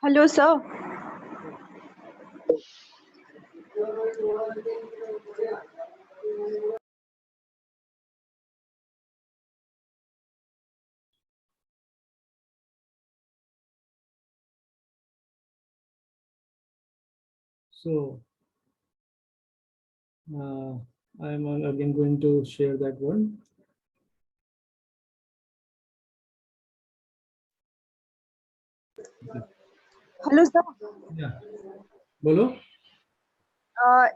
Hello, sir. So I'm again going to share that one. Hello, sir. Yeah, bolo.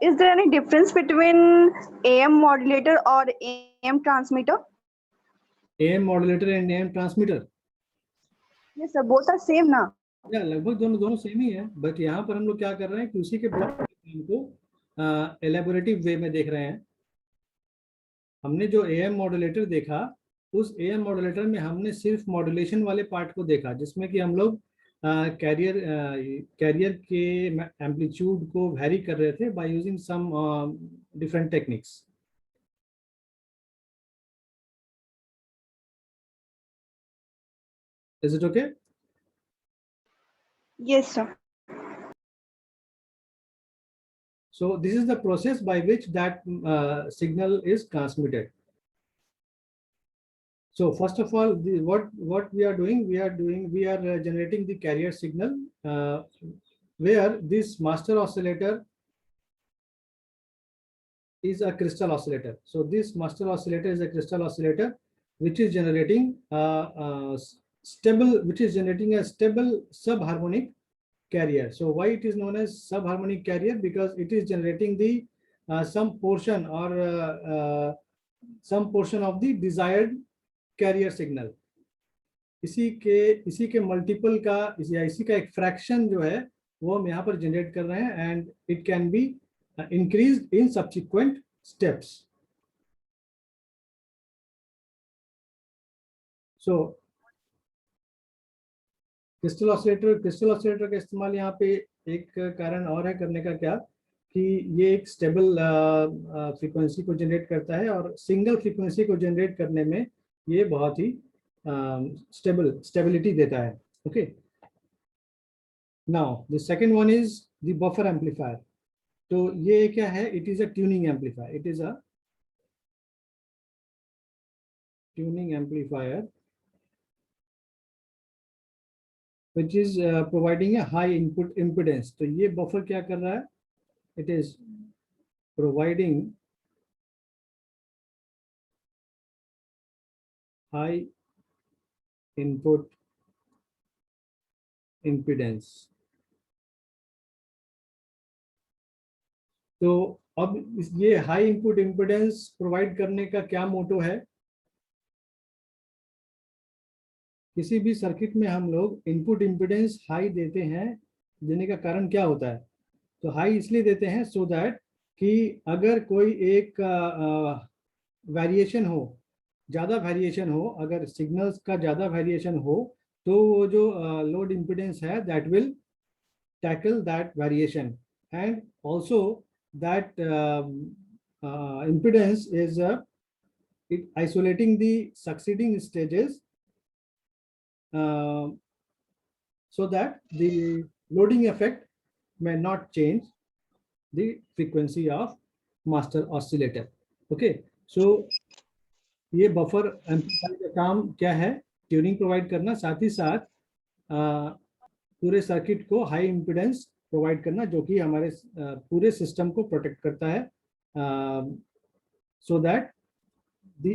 Is there any difference between AM modulator or AM transmitter? AM modulator and AM transmitter. Yes, sir. Both are same, na? या लगभग दोनों दोनों same ही है, but यहाँ पर हम लोग क्या कर रहे हैं कि उसी के ब्लॉक को एलेबोरेटिव वे में देख रहे हैं। हमने जो एएम मॉड्यूलेटर देखा, उस एएम मॉड्यूलेटर में हमने सिर्फ मॉड्यूलेशन वाले पार्ट को देखा, जिसमें कि हम लोग कैरियर के एम्पलीट्यूड को वैरी कर रहे थे by using some different techniques. Is it okay? Yes, sir. So this is the process by which that signal is transmitted. So first of all, what we are doing, we are generating the carrier signal where this master oscillator is a crystal oscillator. So this master oscillator is a crystal oscillator which is generating a stable subharmonic carrier. So why it is known as subharmonic carrier? Because it is generating the some portion of the desired carrier signal. इसी के multiple का इसी का एक fraction जो है वो हम यहाँ पर जनरेट कर रहे हैं, and it can be increased in subsequent steps. So crystal oscillator का इस्तेमाल यहाँ पे एक कारण और है करने का, क्या कि ये एक स्टेबल फ्रीक्वेंसी को जनरेट करता है, और सिंगल फ्रीक्वेंसी को जनरेट करने में ये बहुत ही स्टेबिलिटी देता है। Okay, now the second one is the buffer amplifier. तो ये क्या है? It is a tuning amplifier. It is a tuning amplifier which is providing a high input impedance। तो ये बफर क्या कर रहा है? It is providing high input impedance। तो अब ये हाई इनपुट इम्पिडेंस प्रोवाइड करने का क्या मोटो है? किसी भी सर्किट में हम लोग इनपुट इम्पिडेंस हाई देते हैं, देने का कारण क्या होता है? तो हाई इसलिए देते हैं सो दैट कि अगर कोई एक वेरिएशन हो, ज़्यादा वेरिएशन हो, अगर सिग्नल्स का ज़्यादा वेरिएशन हो, तो वो जो लोड इम्पिडेंस है that will tackle that variation, and also that impedance is isolating the succeeding stages so that the loading effect may not change the frequency of master oscillator। Okay, so ये buffer amplifier का काम क्या है? Tuning provide करना, साथ ही साथ पूरे circuit को हाई इम्पिडेंस प्रोवाइड करना, जो कि हमारे पूरे सिस्टम को प्रोटेक्ट करता है, so that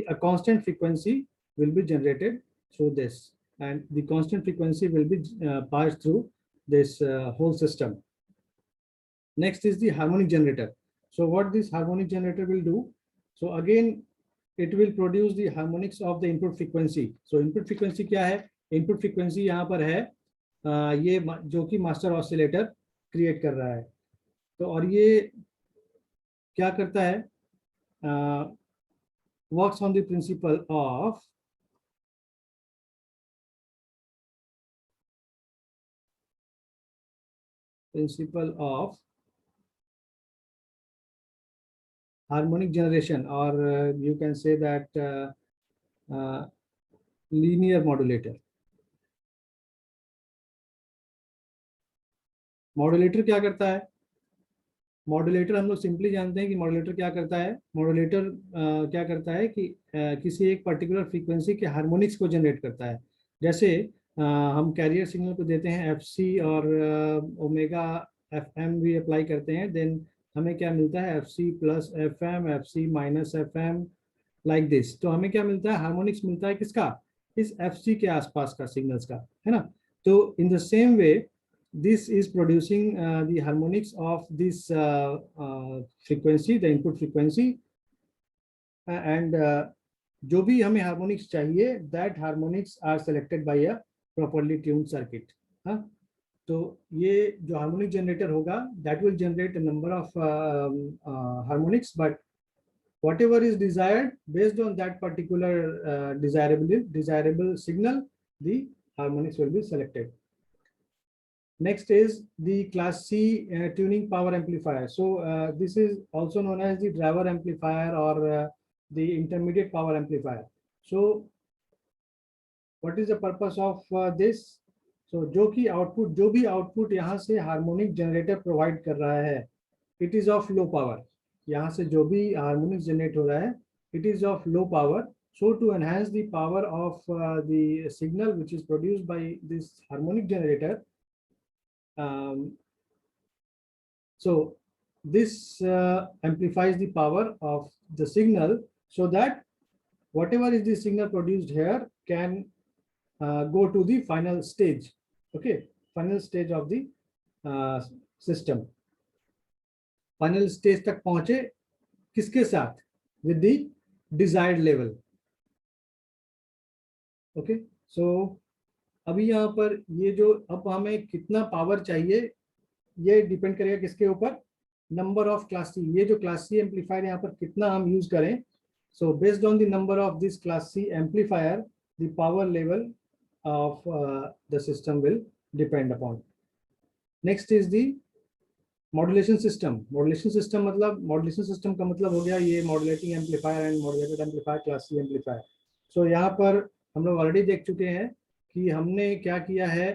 a constant frequency will be generated through this, and the constant frequency will be passed through this whole system. Next is the harmonic generator. So what this harmonic generator will do? So again, it will produce the harmonics of the input frequency. So input frequency क्या है? Input frequency यहाँ पर है ये जो कि master oscillator create कर रहा है। तो और ये क्या करता है? Works on the principle of harmonic generation, or you can say that linear modulator। Modulator क्या करता है? मॉड्यूलेटर हम लोग सिंपली जानते हैं कि मॉड्यूलेटर क्या करता है। मॉड्यूलेटर क्या करता है कि किसी एक पर्टिकुलर फ्रीक्वेंसी के हार्मोनिक्स को जनरेट करता है। जैसे हम कैरियर सिग्नल को देते हैं एफसी और ओमेगा एफएम भी अप्लाई करते हैं, देन हमें क्या मिलता है? FC plus FM, FC minus FM, like this. तो हमें क्या मिलता है? हार्मोनिक्स मिलता है किसका? इस एफसी के आसपास का सिग्नल्स का, है ना। तो in the same way this is producing the harmonics of this frequency, the input frequency, and जो भी हमें हार्मोनिक्स चाहिए, that harmonics are selected by a properly tuned circuit. हाँ, तो ये जो हार्मोनिक जनरेटर होगा, that will generate a number of harmonics, but whatever is desired based on that particular desirable signal, the harmonics will be selected. Next is the class C tuning power amplifier. So this is also known as the driver amplifier or the intermediate power amplifier. So what is the purpose of this? So जो भी output यहाँ से harmonic generator provide कर रहा है, it is of low power. यहाँ से जो भी हार्मोनिक जनरेट हो रहा है, it is of low power. So to enhance the power of the signal which is produced by this harmonic generator, so this amplifies the power of the signal so that whatever is the signal produced here can go to the final stage. Okay, final stage of the system. Final stage तक पहुंचे किसके साथ? With the desired level. Okay, so अभी यहाँ पर ये जो अब हमें कितना पावर चाहिए, ये डिपेंड करेगा किसके ऊपर? Number of class C. ये जो क्लास सी एम्पलीफायर यहाँ पर कितना हम यूज करें, so based on the number of this class C amplifier, the power level of the system will depend upon. Next is the modulation system. Modulation system का मतलब हो गया ये modulating amplifier and modulated amplifier, class C amplifier. So यहाँ पर हम लोग already देख चुके हैं कि हमने क्या किया है.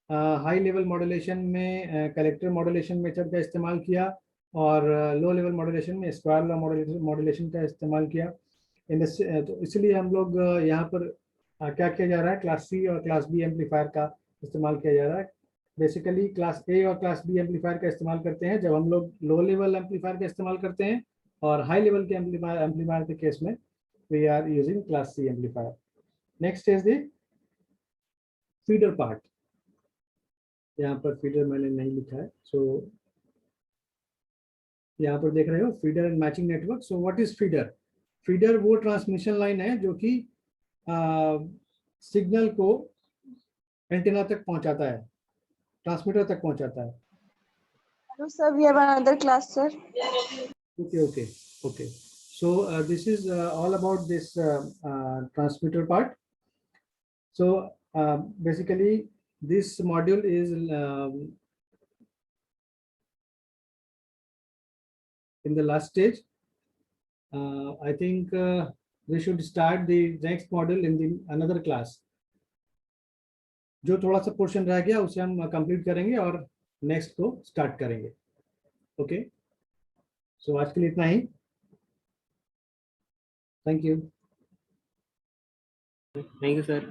हाई लेवल मॉड्यूलेशन में कलेक्टर मॉड्यूलेशन मेथड का इस्तेमाल किया और लो लेवल मॉड्यूलेशन में स्क्वायर लॉ मॉड्यूलेशन का इस्तेमाल किया. तो इसलिए हम लोग यहाँ पर क्या किया जा रहा है? क्लास सी और क्लास बी एम्पलीफायर का इस्तेमाल किया जा रहा है. बेसिकली क्लास ए और क्लास बी एम्पलीफायर का इस्तेमाल करते हैं जब हम लोग लो लेवल एम्पलीफायर का इस्तेमाल करते हैं, और हाई लेवल के एम्पलीफायर के केस में we are using class C amplifier. Next is the feeder part. यहाँ पर फीडर मैंने नहीं लिखा है, सो यहाँ पर देख रहे हो feeder and matching network. So what is feeder? Feeder वो ट्रांसमिशन लाइन है जो कि सिग्नल को एंटीना तक पहुंचाता है, ट्रांसमीटर तक पहुंचाता है. Hello, sir. We have another class, sir. Okay. So this is all about this transmitter part. So basically this module is in the last stage. I think we should start the next module in the another class. जो थोड़ा सा portion रह गया उसे हम complete करेंगे और next को स्टार्ट करेंगे. ओके, सो आज के लिए इतना ही. Thank you. Thank you, sir.